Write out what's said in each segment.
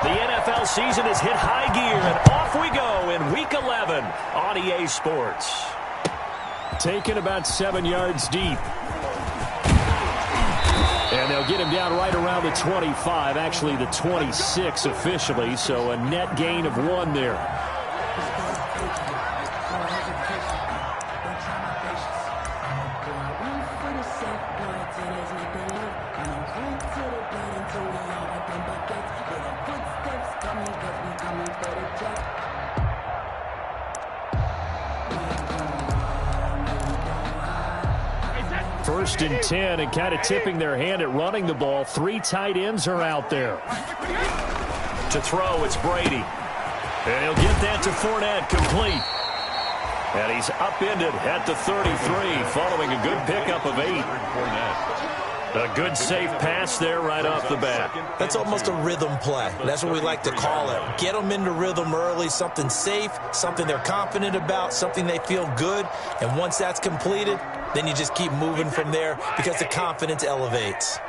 The NFL season has hit high gear, and off we go in Week 11 on EA Sports. Taken about 7 yards deep. And they'll get him down right around the 25, actually the 26 officially, so a net gain of 1 there. First and 10, and kind of tipping their hand at running the ball. 3 tight ends are out there. To throw, it's Brady. And he'll get that to Fournette, complete. And he's upended at the 33, following a good pickup of 8. A good safe pass there right off the bat. That's almost a rhythm play. That's what we like to call it. Get them into rhythm early, something safe, something they're confident about, something they feel good. And once that's completed, then you just keep moving from there because the confidence elevates.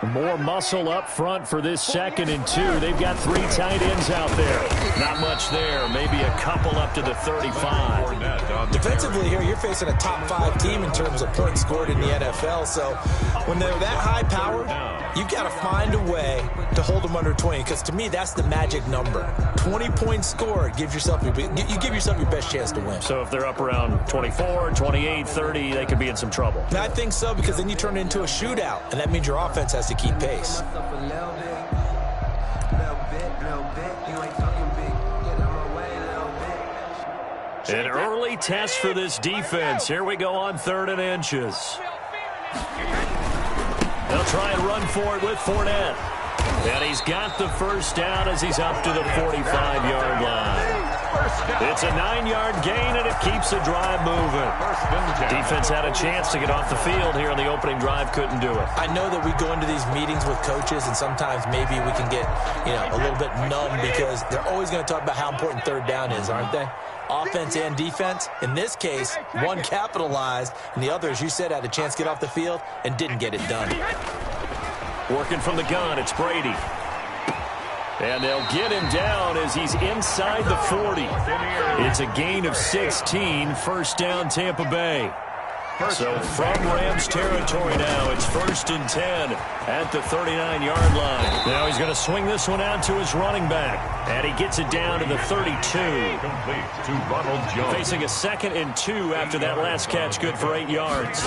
More muscle up front for this 2nd and 2. They've got 3 tight ends out there. Not much there. Maybe a couple up to the 35. Defensively here, you're facing a top 5 team in terms of points scored in the NFL. So when they're that high-powered, you've got to find a way to hold them under 20. Because to me, that's the magic number. 20 points scored. You give yourself your best chance to win. So if they're up around 24, 28, 30, they could be in some trouble. And I think so, because then you turn it into a shootout. And that means your offense has to keep pace. An early test for this defense. Here we go on 3rd and inches. They'll try and run for it with Fournette. And he's got the first down as he's up to the 45-yard line. It's a 9-yard gain, and it keeps the drive moving. Defense had a chance to get off the field here in the opening drive, couldn't do it. I know that we go into these meetings with coaches, and sometimes maybe we can get, a little bit numb because they're always going to talk about how important 3rd down is, aren't they? Offense and defense. In this case, one capitalized, and the other, as you said, had a chance to get off the field and didn't get it done. Working from the gun, it's Brady. And they'll get him down as he's inside the 40. It's a gain of 16, 1st down Tampa Bay. So from Rams territory now, it's 1st and 10 at the 39-yard line. Now he's going to swing this one out to his running back. And he gets it down to the 32. Facing a 2nd and 2 after that last catch, good for 8 yards.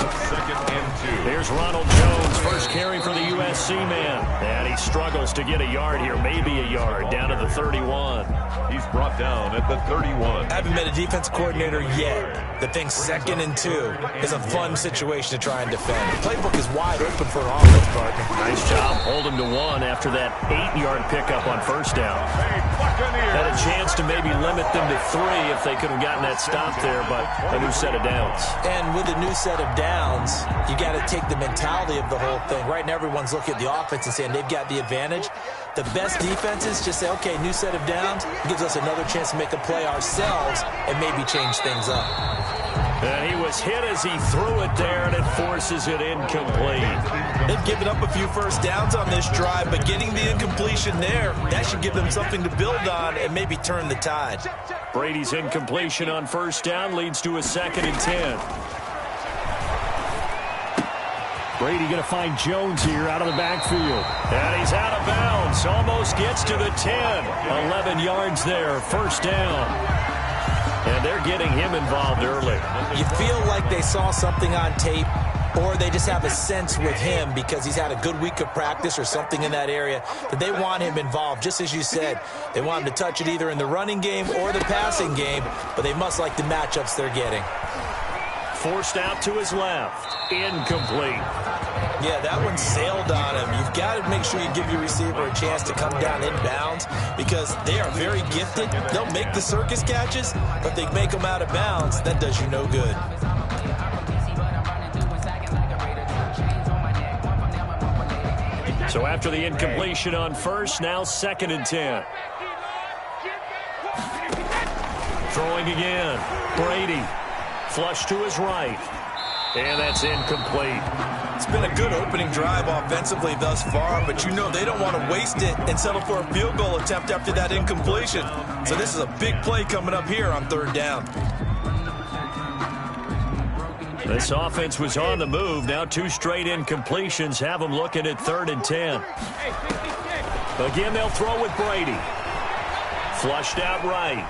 Here's Ronald Jones, first carry for the USC man. And he struggles to get a yard here, maybe a yard, down to the 31. He's brought down at the 31. I haven't met a defense coordinator yet that thinks 2nd and 2 is a fun situation to try and defend. The playbook is wide open for an offense, partner. Nice job holding to 1 after that 8-yard pickup on 1st down. Had a chance to maybe limit them to 3 if they could have gotten that stop there, but a new set of downs. And with a new set of downs, you got to take the mentality of the whole thing. Right now, everyone's looking at the offense and saying they've got the advantage. The best defenses just say, okay, new set of downs, gives us another chance to make a play ourselves and maybe change things up. And he was hit as he threw it there, and it forces it incomplete. They've given up a few first downs on this drive, but getting the incompletion there, that should give them something to build on and maybe turn the tide. Brady's incompletion on 1st down leads to a 2nd and 10. Brady going to find Jones here out of the backfield. And he's out of bounds. Almost gets to the 10. 11 yards there. 1st down. And they're getting him involved early. You feel like they saw something on tape, or they just have a sense with him because he's had a good week of practice or something in that area that they want him involved. Just as you said, they want him to touch it either in the running game or the passing game, but they must like the matchups they're getting. Forced out to his left. Incomplete. Yeah, that one sailed on him. You've got to make sure you give your receiver a chance to come down inbounds because they are very gifted. They'll make the circus catches, but they make them out of bounds. That does you no good. So after the incompletion on 1st, now 2nd and 10. Throwing again. Brady. Flush to his right. And that's incomplete. It's been a good opening drive offensively thus far, but you know they don't want to waste it and settle for a field goal attempt after that incompletion. So this is a big play coming up here on 3rd down. This offense was on the move. Now 2 straight incompletions have them looking at 3rd and 10. Again, they'll throw with Brady. Flushed out right.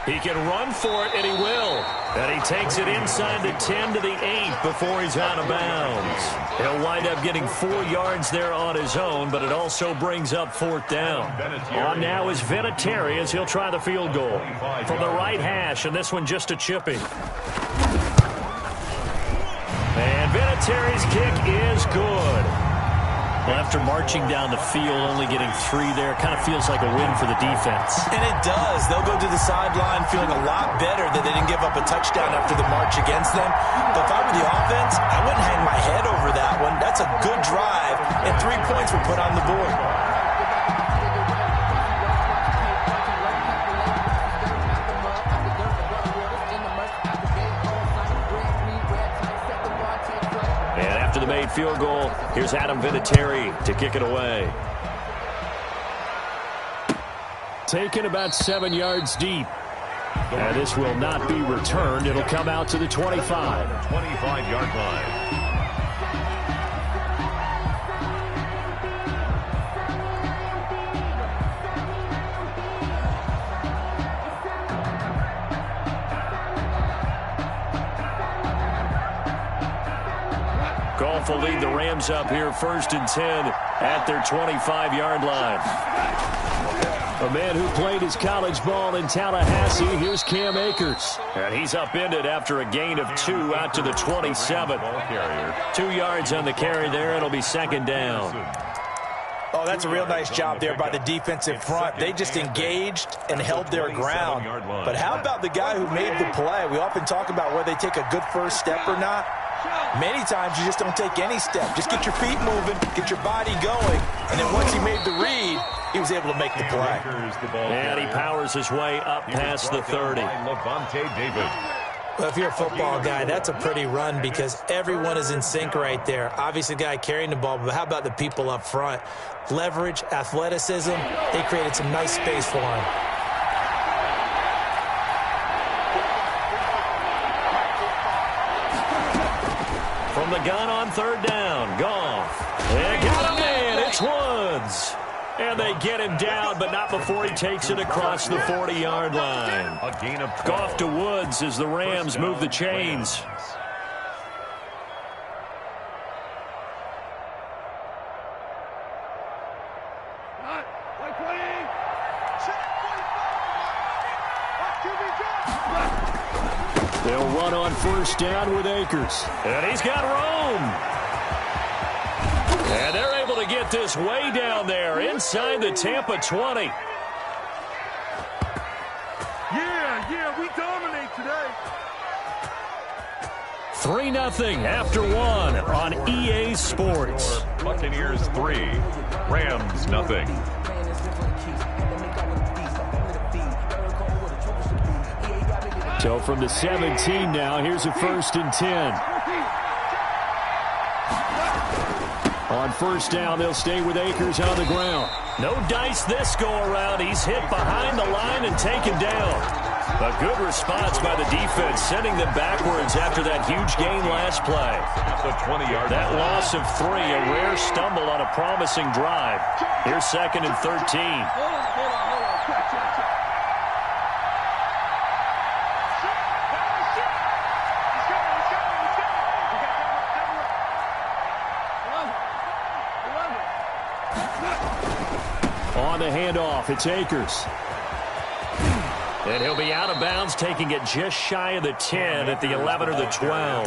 He can run for it, and he will. And he takes it inside the 10 to the 8 before he's out of bounds. He'll wind up getting 4 yards there on his own, but it also brings up 4th down. On now is Vinatieri as he'll try the field goal. From the right hash, and this one just a chipping. And Vinatieri's kick is good. Well, after marching down the field, only getting 3 there, kind of feels like a win for the defense. And it does. They'll go to the sideline feeling a lot better that they didn't give up a touchdown after the march against them. But if I were the offense, I wouldn't hang my head over that one. That's a good drive, and 3 points were put on the board. The made field goal. Here's Adam Vinatieri to kick it away. Taken about 7 yards deep. And this will not be returned. It'll come out to the 25. 25-yard line. Goff will lead the Rams up here 1st and 10 at their 25-yard line. A man who played his college ball in Tallahassee, here's Cam Akers. And he's upended after a gain of 2 out to the 27. 2 yards on the carry there. It'll be 2nd down. Oh, that's a real nice job there by the defensive front. They just engaged and held their ground. But how about the guy who made the play? We often talk about whether they take a good first step or not. Many times you just don't take any step. Just get your feet moving, get your body going, and then once he made the read, he was able to make the play. And he powers his way up past the 30. Well, if you're a football guy, that's a pretty run because everyone is in sync right there. Obviously, the guy carrying the ball, but how about the people up front? Leverage, athleticism, they created some nice space for him. From the gun on 3rd down, Goff. They got him in. It's Woods. And they get him down, but not before he takes it across the 40-yard line. A gain of 12. Goff to Woods as the Rams move the chains. They'll run on 1st down with Akers. And he's got room. And they're able to get this way down there inside the Tampa 20. Yeah, we dominate today. 3-0 after 1 on EA Sports. Buccaneers 3, Rams nothing. So from the 17 now, here's a 1st and 10. On 1st down, they'll stay with Akers on the ground. No dice this go-around. He's hit behind the line and taken down. A good response by the defense, sending them backwards after that huge gain last play. At the 20-yard That line. loss of 3, a rare stumble on a promising drive. Here's 2nd and 13. On the handoff, it's Akers. And he'll be out of bounds, taking it just shy of the 10 at the 11 or the 12.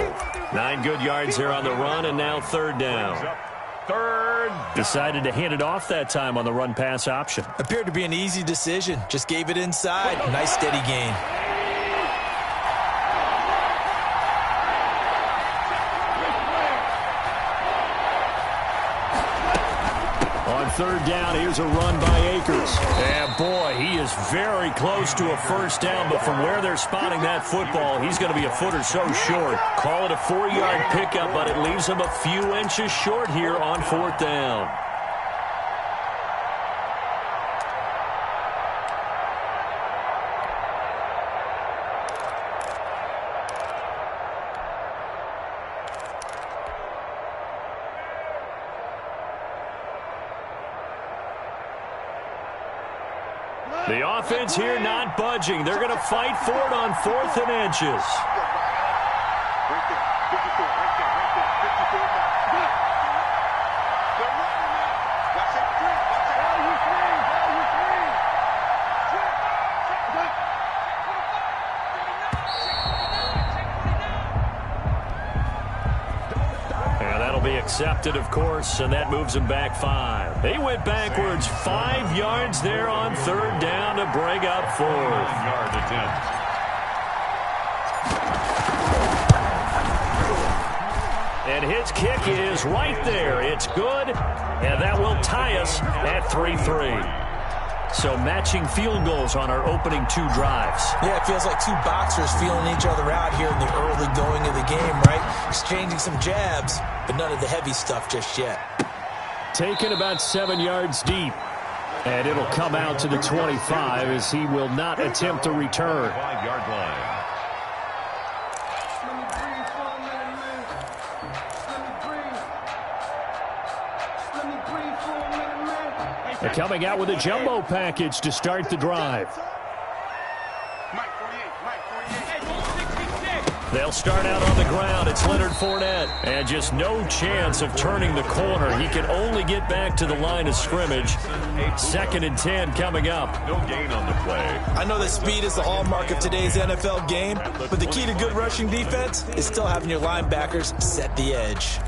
9 good yards there on the run, and now 3rd down. 3rd. Decided to hand it off that time on the run-pass option. Appeared to be an easy decision. Just gave it inside. Nice steady gain. third down. Here's a run by Akers. And, boy, he is very close to a first down, but from where they're spotting that football, he's going to be a foot or so short. Call it a 4-yard pickup, but it leaves him a few inches short here on fourth down. The offense here not budging. They're going to fight for it on 4th and inches. And that'll be accepted, of course, and that moves him back 5. They went backwards 5 yards there on third down to bring up 4th. 9-yard attempt. And his kick is right there. It's good, and that will tie us at 3-3. So matching field goals on our opening 2 drives. Yeah, it feels like 2 boxers feeling each other out here in the early going of the game, right? Exchanging some jabs, but none of the heavy stuff just yet. Taken about 7 yards deep. And it'll come out to the 25 as he will not attempt to return. 5-yard line. They're coming out with a jumbo package to start the drive. They'll start out on the ground. It's Leonard Fournette. And just no chance of turning the corner. He can only get back to the line of scrimmage. 2nd and 10 coming up. No gain on the play. I know that speed is the hallmark of today's NFL game, but the key to good rushing defense is still having your linebackers set the edge.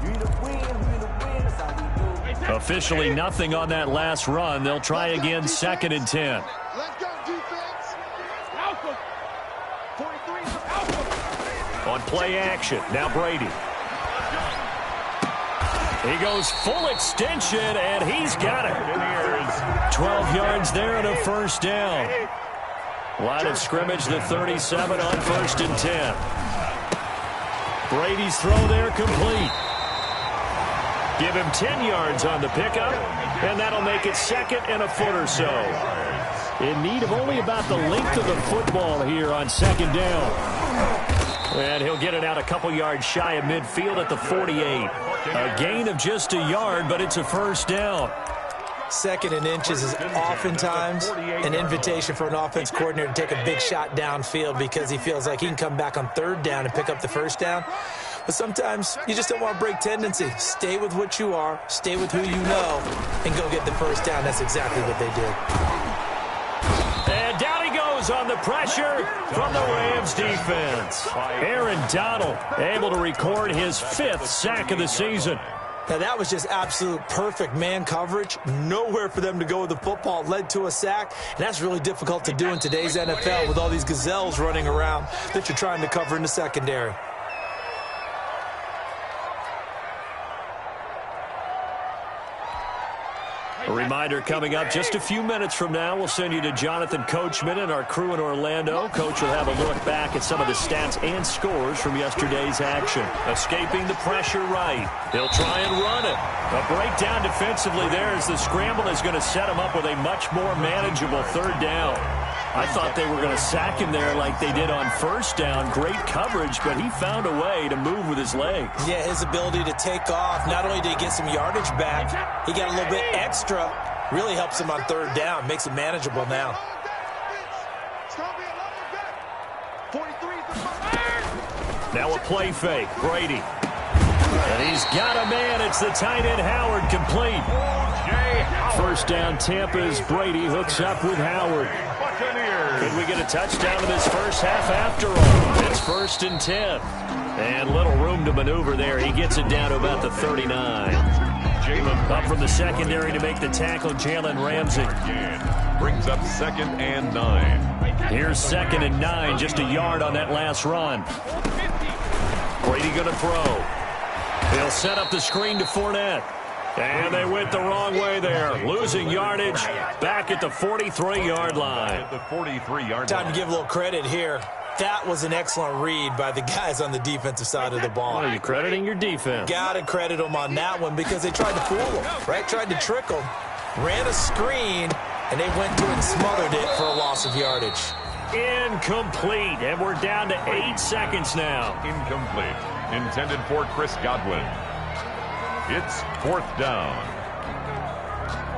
Officially nothing on that last run. They'll try again 2nd and 10. Let's go, defense. Alpha. 43's alpha. On play action, now Brady. He goes full extension, and he's got it. 12 yards there and a first down. Line of scrimmage, the 37 on 1st and 10. Brady's throw there complete. Give him 10 yards on the pickup, and that'll make it 2nd and a foot or so. In need of only about the length of the football here on 2nd down. And he'll get it out a couple yards shy of midfield at the 48. A gain of just a yard, but it's a first down. 2nd and inches is oftentimes an invitation for an offense coordinator to take a big shot downfield because he feels like he can come back on 3rd down and pick up the first down. But sometimes you just don't want to break tendency. Stay with what you are, stay with who you know, and go get the first down. That's exactly what they did. And down he goes on the pressure from the Rams defense. Aaron Donald able to record his 5th sack of the season. Now, that was just absolute perfect man coverage. Nowhere for them to go with the football. Led to a sack, and that's really difficult to do in today's NFL with all these gazelles running around that you're trying to cover in the secondary. A reminder coming up just a few minutes from now, we'll send you to Jonathan Coachman and our crew in Orlando. Coach will have a look back at some of the stats and scores from yesterday's action. Escaping the pressure right. He'll try and run it. A breakdown defensively there as the scramble is going to set him up with a much more manageable 3rd down. I thought they were going to sack him there like they did on 1st down. Great coverage, but he found a way to move with his legs. Yeah, his ability to take off, not only did he get some yardage back, he got a little bit extra. Really helps him on 3rd down, makes it manageable now. Now a play fake, Brady. And he's got a man. It's the tight end Howard complete. First down Tampa's Brady hooks up with Howard. Could we get a touchdown in this first half after all? It's 1st and 10. And little room to maneuver there. He gets it down to about the 39. Up from the secondary to make the tackle, Jalen Ramsey. Brings up 2nd and 9. Here's 2nd and 9, just a yard on that last run. Brady going to throw. He'll set up the screen to Fournette. And they went the wrong way there, losing yardage back at the 43-yard line. At the 43-yard Time line. to give a little credit here. That was an excellent read by the guys on the defensive side of the ball. Are you crediting your defense? Got to credit them on that one because they tried to fool them, right? Tried to trick them, ran a screen, and they went to it and smothered it for a loss of yardage. Incomplete, and we're down to 8 seconds now. Incomplete. Intended for Chris Godwin. It's 4th down.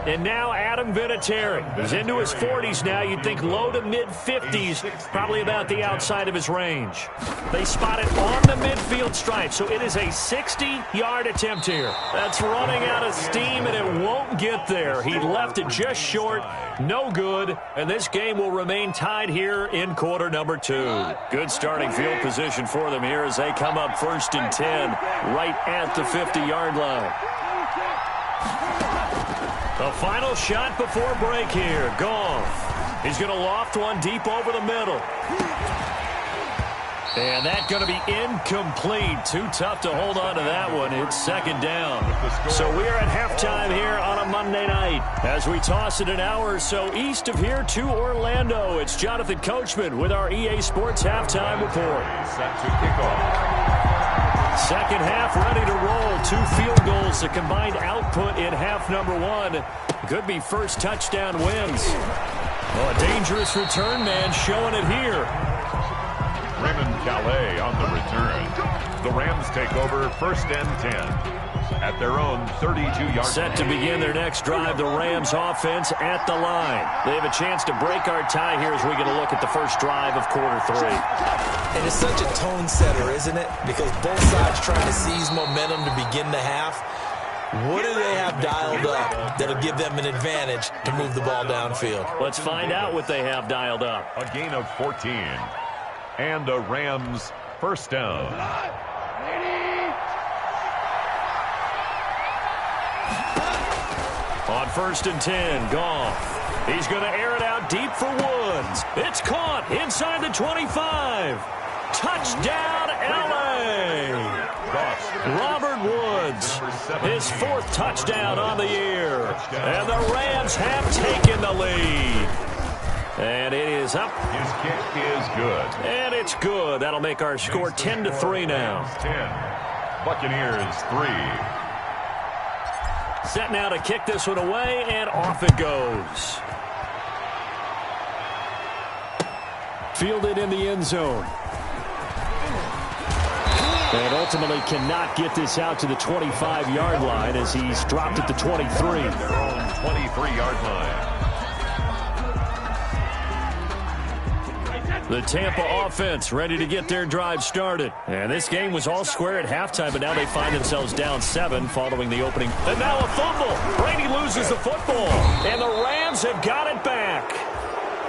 And now Adam Vinatieri is into his 40s now. You'd think low to mid-50s, probably about the outside of his range. They spot it on the midfield stripe, so it is a 60-yard attempt here. That's running out of steam, and it won't get there. He left it just short, no good, and this game will remain tied here in quarter number 2. Good starting field position for them here as they come up 1st and 10 right at the 50-yard line. The final shot before break here. Goff. He's going to loft one deep over the middle. And that's going to be incomplete. Too tough to hold on to that one. It's 2nd down. So we're at halftime here on a Monday night as we toss it an hour or so east of here to Orlando. It's Jonathan Coachman with our EA Sports halftime report. Set to kick off. Second half ready to roll. 2 field goals, the combined output in half number 1. Could be first touchdown wins. Well, a dangerous return man showing it here. Raymond Calais on the return. The Rams take over 1st and 10 at their own 32-yard Set to begin their next drive, the Rams offense at the line. They have a chance to break our tie here as we get a look at the first drive of quarter 3. And it's such a tone setter, isn't it? Because both sides trying to seize momentum to begin the half. What do they have dialed up that'll give them an advantage to move the ball downfield? Let's find out what they have dialed up. A gain of 14. And a Rams 1st down. On 1st and 10, Goff. He's going to air it out deep for Woods. It's caught inside the 25. Touchdown, L.A. Robert Woods, his 4th touchdown on the year. And the Rams have taken the lead. And it is up. His kick is good. And it's good. That'll make our score 10-3 now. 10. Buccaneers 3. Set now to kick this one away, and off it goes. Fielded in the end zone. And ultimately cannot get this out to the 25-yard line as he's dropped at the 23. Their own 23-yard line. The Tampa offense ready to get their drive started. And this game was all square at halftime, but now they find themselves down 7 following the opening. And now a fumble. Brady loses the football. And the Rams have got it back.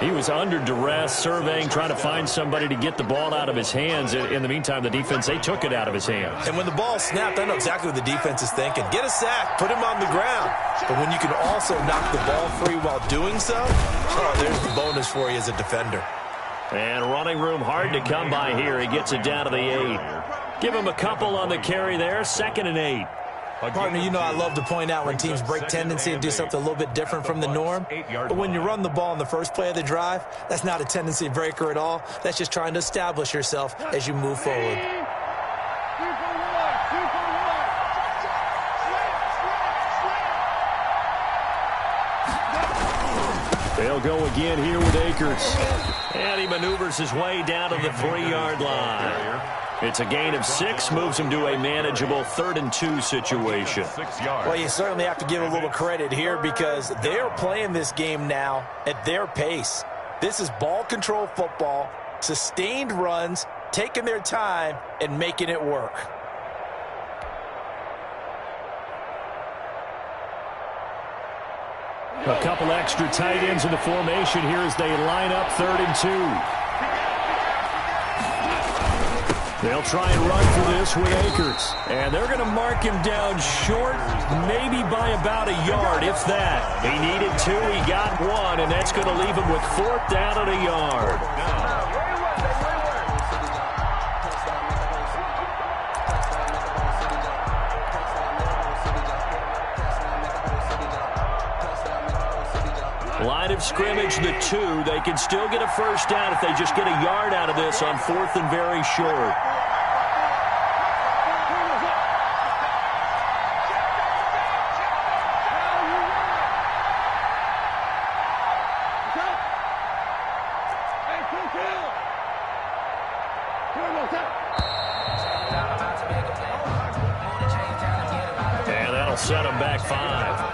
He was under duress, surveying, trying to find somebody to get the ball out of his hands. In the meantime, the defense, they took it out of his hands. And when the ball snapped, I know exactly what the defense is thinking. Get a sack, put him on the ground. But when you can also knock the ball free while doing so, oh, there's the bonus for you as a defender. And running room hard to come by here. He gets it down to the 8. Give him a couple on the carry there. 2nd and 8. Partner, you know I love to point out when teams break tendency and do something a little bit different from the norm. But when you run the ball in the first play of the drive, that's not a tendency breaker at all. That's just trying to establish yourself as you move forward. They'll go again here with Akers. And he maneuvers his way down to the 3-yard line. It's a gain of 6, moves him to a manageable 3rd and 2 situation. Well, you certainly have to give a little credit here because they're playing this game now at their pace. This is ball control football, sustained runs, taking their time, and making it work. A couple extra tight ends in the formation here as they line up 3rd and 2. They'll try and run for this with Akers. And they're going to mark him down short, maybe by about a yard, if that. He needed 2, he got 1, and that's going to leave him with 4th down and a yard. Line of scrimmage, the 2. They can still get a first down if they just get a yard out of this on 4th and very short. And that'll set them back 5.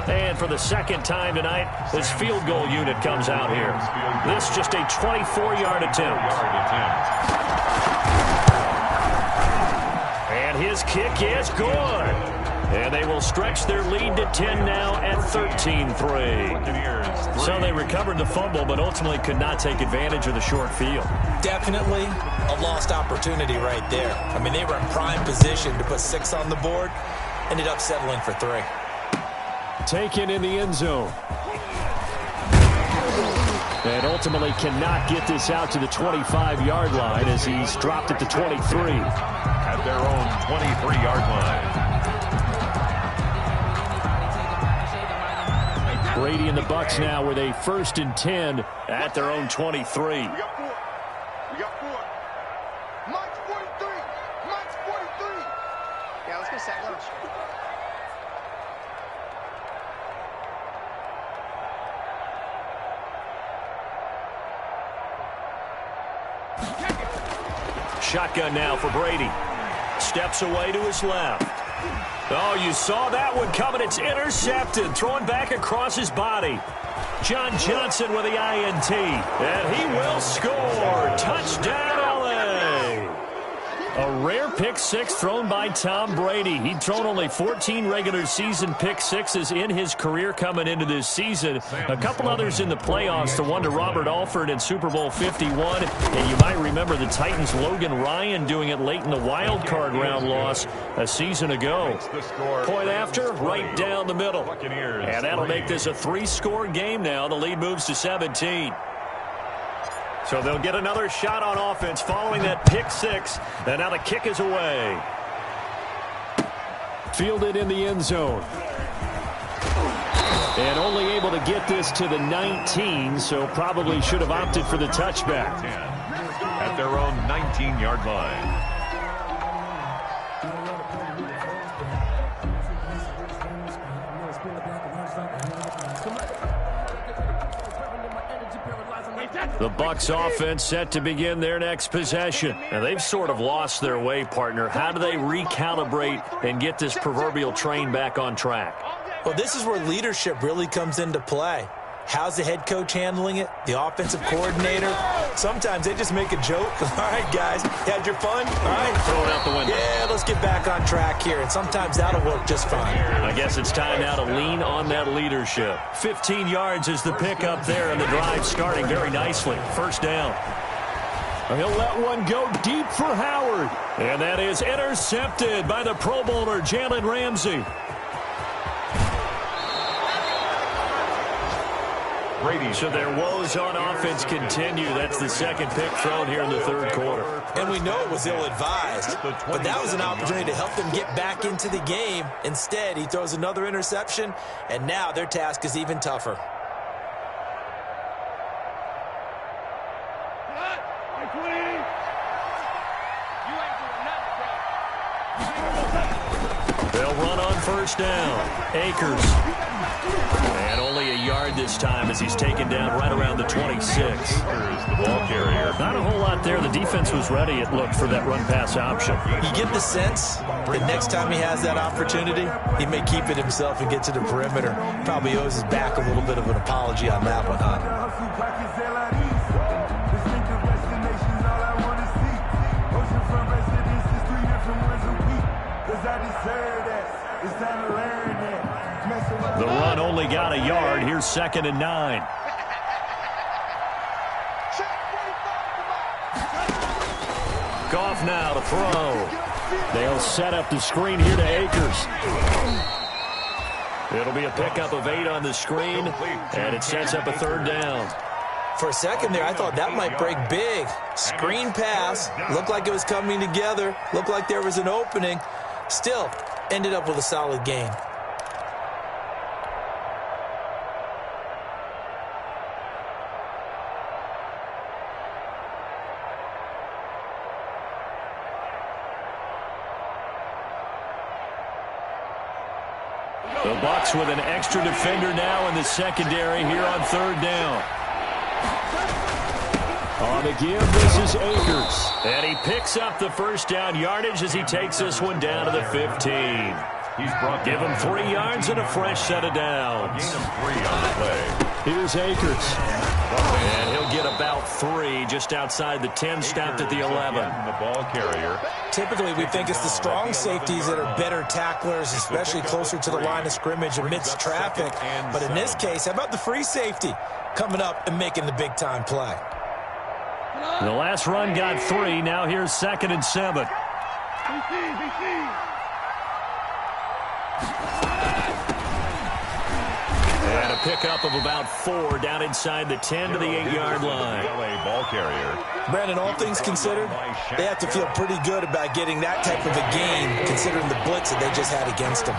And for the second time tonight, this field goal unit comes out here. This just a 24-yard attempt. And his kick is good. And they will stretch their lead to 10 now at 13-3. So they recovered the fumble, but ultimately could not take advantage of the short field. Definitely a lost opportunity right there. I mean, they were in prime position to put 6 on the board. Ended up settling for 3. Taken in the end zone. And ultimately cannot get this out to the 25-yard line as he's dropped at the 23. At their own 23-yard line. Brady and the Bucs now with a 1st and 10 at their own 23. We got 4. We got 4. Mike's 43. Mike's 43. Yeah, let's get a sack lunch. Shotgun now for Brady. Steps away to his left. Oh, you saw that one coming. It's intercepted. Throwing back across his body. John Johnson with the INT. And he will score. Touchdown, LA. A rare pick 6 thrown by Tom Brady. He'd thrown only 14 regular season pick 6s in his career coming into this season. A couple others in the playoffs, the one to Robert Alford in Super Bowl 51. And you might remember the Titans' Logan Ryan doing it late in the wild card round loss a season ago. Point after, right down the middle. And that'll make this a 3-score game now. The lead moves to 17. So they'll get another shot on offense following that pick 6. And now the kick is away. Fielded in the end zone. And only able to get this to the 19, so probably should have opted for the touchback. At their own 19-yard line. The Bucs offense set to begin their next possession. And they've sort of lost their way, partner. How do they recalibrate and get this proverbial train back on track? Well, this is where leadership really comes into play. How's the head coach handling it? The offensive coordinator? Sometimes they just make a joke. All right, guys, you had your fun? All right. Throw it out the window. Yeah, let's get back on track here. And sometimes that'll work just fine. I guess it's time now to lean on that leadership. 15 yards is the pickup there, and the drive starting very nicely. First down. He'll let one go deep for Howard. And that is intercepted by the Pro Bowler, Jalen Ramsey. Brady. So their woes on offense continue. That's the second pick thrown here in the third quarter. And we know it was ill-advised, but that was an opportunity to help them get back into the game. Instead, he throws another interception, and now their task is even tougher. They'll run on first down. Akers. And only a yard this time as he's taken down right around the 26. The ball carrier. Not a whole lot there. The defense was ready, it looked, for that run-pass option. You get the sense that next time he has that opportunity, he may keep it himself and get to the perimeter. Probably owes his back a little bit of an apology on that one, huh? The run only got a yard. Here's 2nd and 9. Goff now to throw. They'll set up the screen here to Akers. It'll be a pickup of 8 on the screen, and it sets up a third down. For a second there, I thought that might break big. Screen pass. Looked like it was coming together. Looked like there was an opening. Still, ended up with a solid gain. The Bucs with an extra defender now in the secondary here on third down. On the give, this is Akers. And he picks up the first down yardage as he takes this one down to the 15. Give him 3 yards and a fresh set of downs. Gain of 3 on the play. Here's Akers. And he'll get about 3 just outside the 10, stopped at the 11. The ball carrier. Typically, we think it's the strong safeties that are better tacklers, especially closer to the line of scrimmage amidst traffic. But in this case, how about the free safety coming up and making the big-time play? The last run got 3. Now here's 2nd and 7. And a pickup of about 4 down inside the 10 to the 8-yard line. LA ball carrier. Brandon, all things considered, they have to feel pretty good about getting that type of a game, considering the blitz that they just had against them.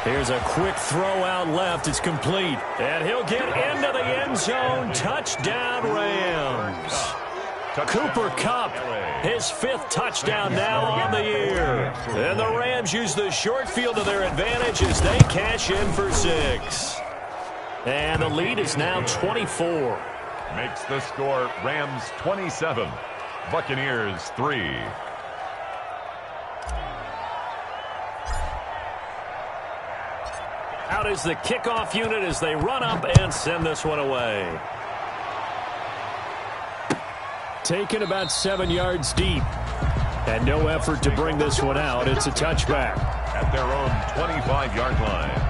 Here's a quick throw out left. It's complete. And he'll get into the end zone. Touchdown, Rams. Cooper Kupp, his 5th touchdown now on the year. And the Rams use the short field to their advantage as they cash in for 6. And the lead is now 24. Makes the score Rams 27, Buccaneers 3. Out is the kickoff unit as they run up and send this one away. Taken about 7 yards deep. And no effort to bring this one out. It's a touchback. At their own 25-yard line.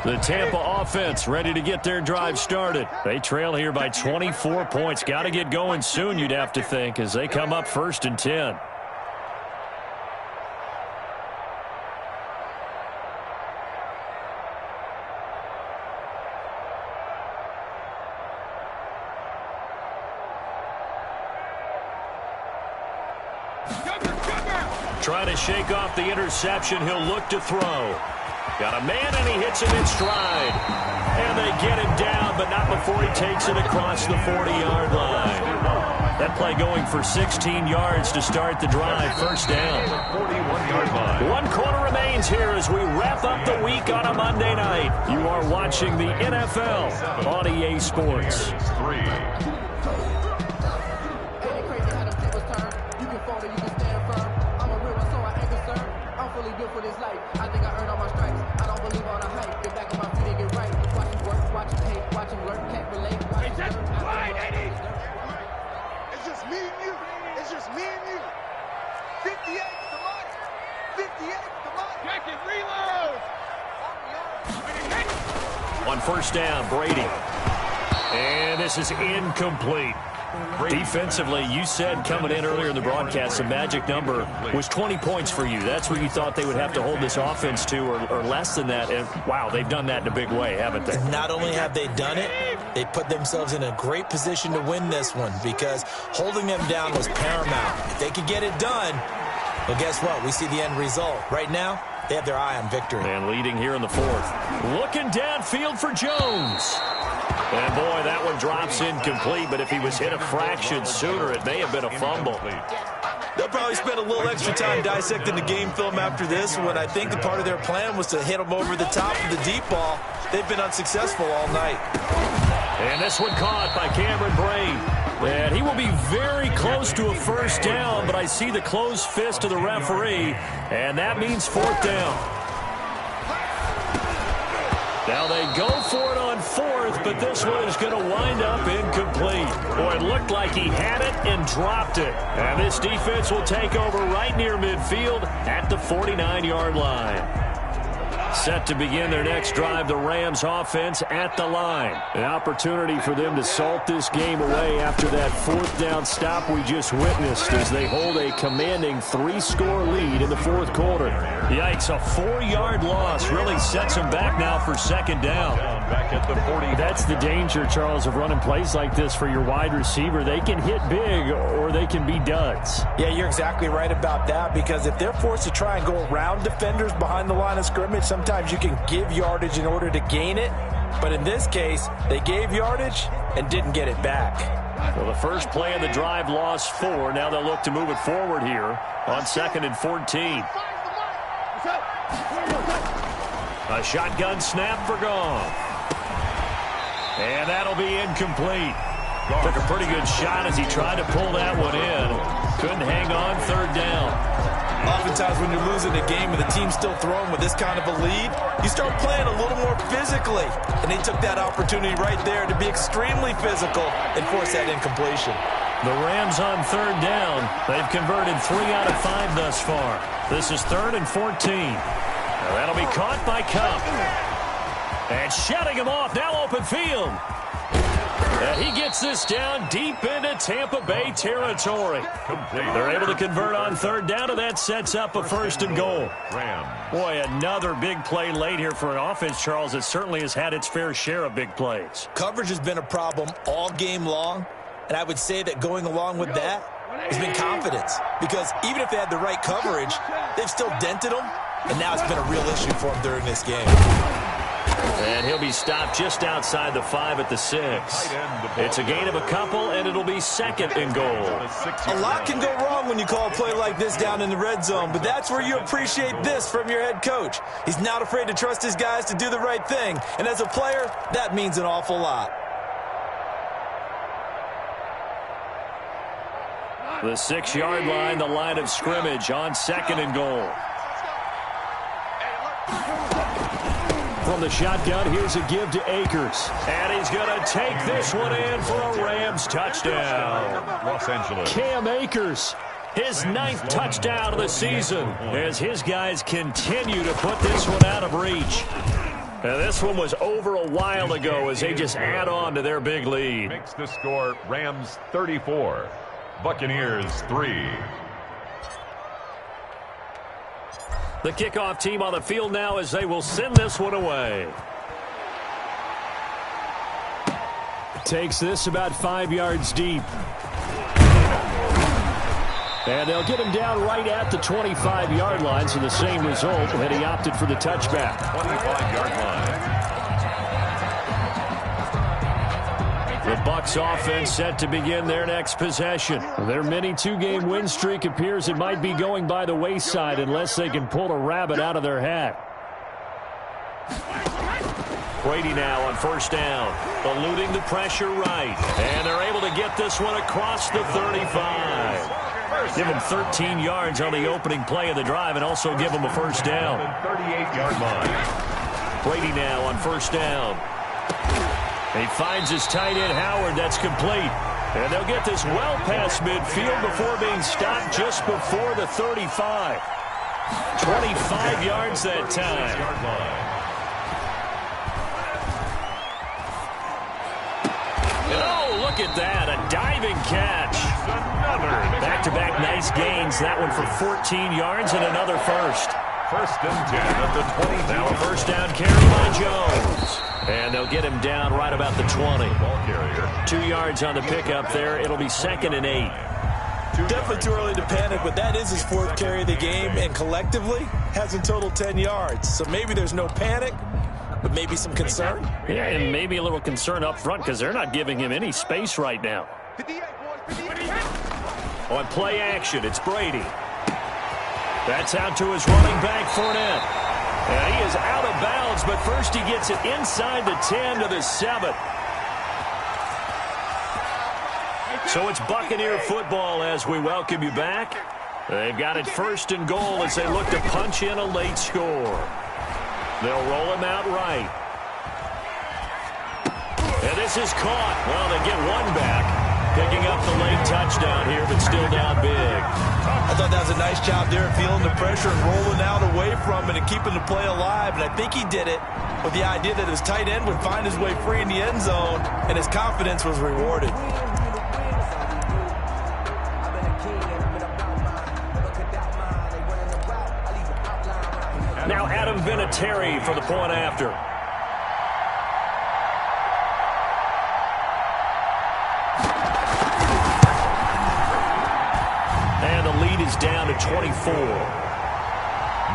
The Tampa offense ready to get their drive started. They trail here by 24 points. Got to get going soon, you'd have to think, as they come up 1st and 10. Trying to shake off the interception. He'll look to throw. Got a man, and he hits him in stride. And they get him down, but not before he takes it across the 40-yard line. That play going for 16 yards to start the drive. First down. 41-yard line. 1 quarter remains here as we wrap up the week on a Monday night. You are watching the NFL on EA Sports. 3. For this life, I think I earned all my stripes. I don't believe all the hype. Get back on my feet and get right. Watch him work, watch him hate, watch him learn, can't relate. It's just quiet, Eddie. It's just me and you. It's just me and you. 58 the money. 58 the money. Check it, reload. On first down, Brady. And this is incomplete. Defensively, you said coming in earlier in the broadcast, the magic number was 20 points for you. That's what you thought they would have to hold this offense to, or less than that. And, wow, they've done that in a big way, haven't they? Not only have they done it, they put themselves in a great position to win this one because holding them down was paramount. If they could get it done, well, guess what? We see the end result. Right now, they have their eye on victory. And leading here in the 4th. Looking downfield for Jones. And, boy, that one drops incomplete, but if he was hit a fraction sooner, it may have been a fumble. They'll probably spend a little extra time dissecting the game film after this one. I think the part of their plan was to hit them over the top of the deep ball. They've been unsuccessful all night. And this one caught by Cameron Brate. And he will be very close to a first down, but I see the closed fist of the referee, and that means 4th down. Now they go for it on 4th, but this one is going to wind up incomplete. Boy, it looked like he had it and dropped it. And this defense will take over right near midfield at the 49-yard line. Set to begin their next drive, the Rams offense at the line. An opportunity for them to salt this game away after that 4th down stop we just witnessed as they hold a commanding 3-score lead in the 4th quarter. Yikes, a 4-yard loss really sets them back now for 2nd down. Back at the 40. That's the danger, Charles, of running plays like this for your wide receiver. They can hit big or they can be duds. Yeah, you're exactly right about that because if they're forced to try and go around defenders behind the line of scrimmage, sometimes you can give yardage in order to gain it. But in this case, they gave yardage and didn't get it back. Well, the first play of the drive lost 4. Now they'll look to move it forward here on 2nd and 14. A shotgun snap for Goff. And that'll be incomplete. Took a pretty good shot as he tried to pull that one in. Couldn't hang on 3rd down. Oftentimes when you're losing a game and the team's still throwing with this kind of a lead, you start playing a little more physically. And they took that opportunity right there to be extremely physical and force that incompletion. The Rams on 3rd down. They've converted 3 out of 5 thus far. This is 3rd and 14. Now that'll be caught by Cup. And shutting him off. Now open field. And he gets this down deep into Tampa Bay territory. They're able to convert on 3rd down, and that sets up a 1st and goal. Boy, another big play late here for an offense, Charles, that certainly has had its fair share of big plays. Coverage has been a problem all game long, and I would say that going along with that has been confidence. Because even if they had the right coverage, they've still dented them, and now it's been a real issue for them during this game. And he'll be stopped just outside the 5 at the 6. It's a gain of a couple, and it'll be 2nd and goal. A lot can go wrong when you call a play like this down in the red zone, but that's where you appreciate this from your head coach. He's not afraid to trust his guys to do the right thing, and as a player, that means an awful lot. The 6-yard line, the line of scrimmage on 2nd and goal. From the shotgun, here's a give to Akers. And he's going to take this one in for a Rams touchdown. Los Angeles. Cam Akers, his 9th touchdown of the season, as his guys continue to put this one out of reach. And this one was over a while ago as they just add on to their big lead. Makes the score Rams 34, Buccaneers 3. The kickoff team on the field now as they will send this one away. Takes this about 5 yards deep. And they'll get him down right at the 25-yard line, so the same result, and he opted for the touchback. 25-yard line. The Bucs offense set to begin their next possession. Their mini 2-game win streak appears it might be going by the wayside unless they can pull a rabbit out of their hat. Brady now on 1st down, eluding the pressure right. And they're able to get this one across the 35. Give him 13 yards on the opening play of the drive and also give him a 1st down. 38-yard line. Brady now on 1st down. He finds his tight end, Howard. That's complete. And they'll get this well past midfield before being stopped just before the 35. 25 yards that time. And oh, look at that. A diving catch. Back-to-back nice gains. That one for 14 yards and another 1st. 1st and 10 at the 20. Now a 1st down carry by Jones. And they'll get him down right about the 20. 2 yards on the pickup there. It'll be 2nd and 8. Definitely too early to panic, but that is his 4th carry of the game, and collectively has in total 10 yards. So maybe there's no panic, but maybe some concern. Yeah, and maybe a little concern up front because they're not giving him any space right now. On play action, it's Brady. That's out to his running back, Fournette. And he is out of bounds, but first he gets it inside the 10 to the 7. So it's Buccaneer football as we welcome you back. They've got it 1st and goal as they look to punch in a late score. They'll roll him out right. And this is caught. Well, they get one back. Picking up the late touchdown here, but still down big. I thought that was a nice job there, feeling the pressure and rolling out away from it and keeping the play alive. And I think he did it with the idea that his tight end would find his way free in the end zone, and his confidence was rewarded. Now Adam Vinatieri for the point after. And the lead is down to 24.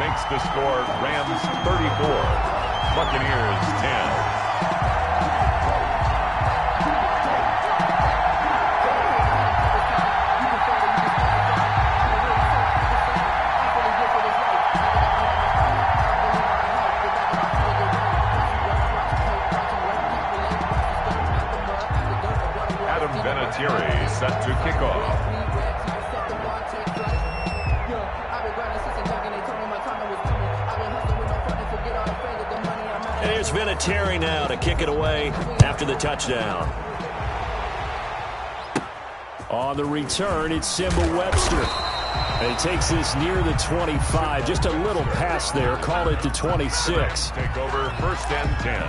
Makes the score Rams 34, Buccaneers 10. Vinatieri set to kick off. Here's Vinatieri now to kick it away after the touchdown. On the return, it's Simba Webster. And he takes this near the 25. Just a little pass there. Call it the 26. Take over 1st and 10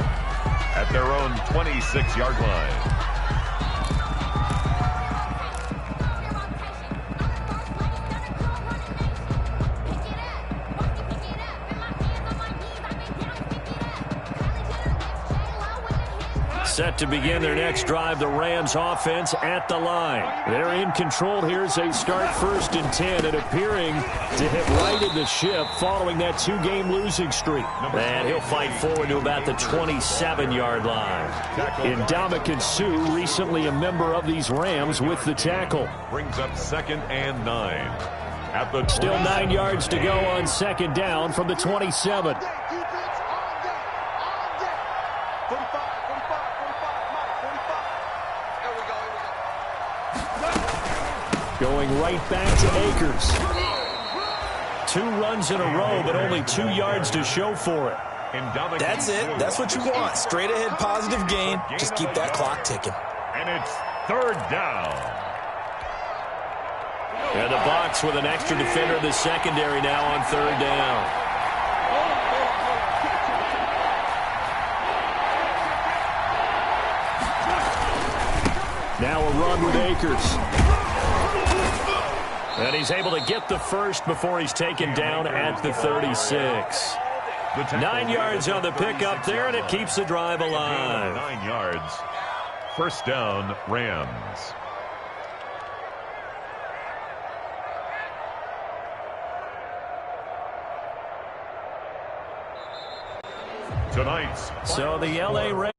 at their own 26-yard line. Set to begin their next drive, the Rams offense at the line. They're in control here as they start 1st and 10 and appearing to hit right in the ship following that 2-game losing streak. And he'll fight forward to about the 27-yard line. Ndamukong Suh, recently a member of these Rams, with the tackle. Brings up 2nd and 9. At the Still 9 yards to go on 2nd down from the 27. Going right back to Akers. 2 runs in a row, but only 2 yards to show for it. That's it. That's what you want. Straight ahead positive gain. Just keep that clock ticking. And it's 3rd down. And the Bucs with an extra defender in the secondary now on 3rd down. Now a run with Akers. And he's able to get the first before he's taken down at the 36. 9 yards on the pickup there, and it keeps the drive alive. 9 yards. 1st down, Rams. Tonight's So the L.A. Rams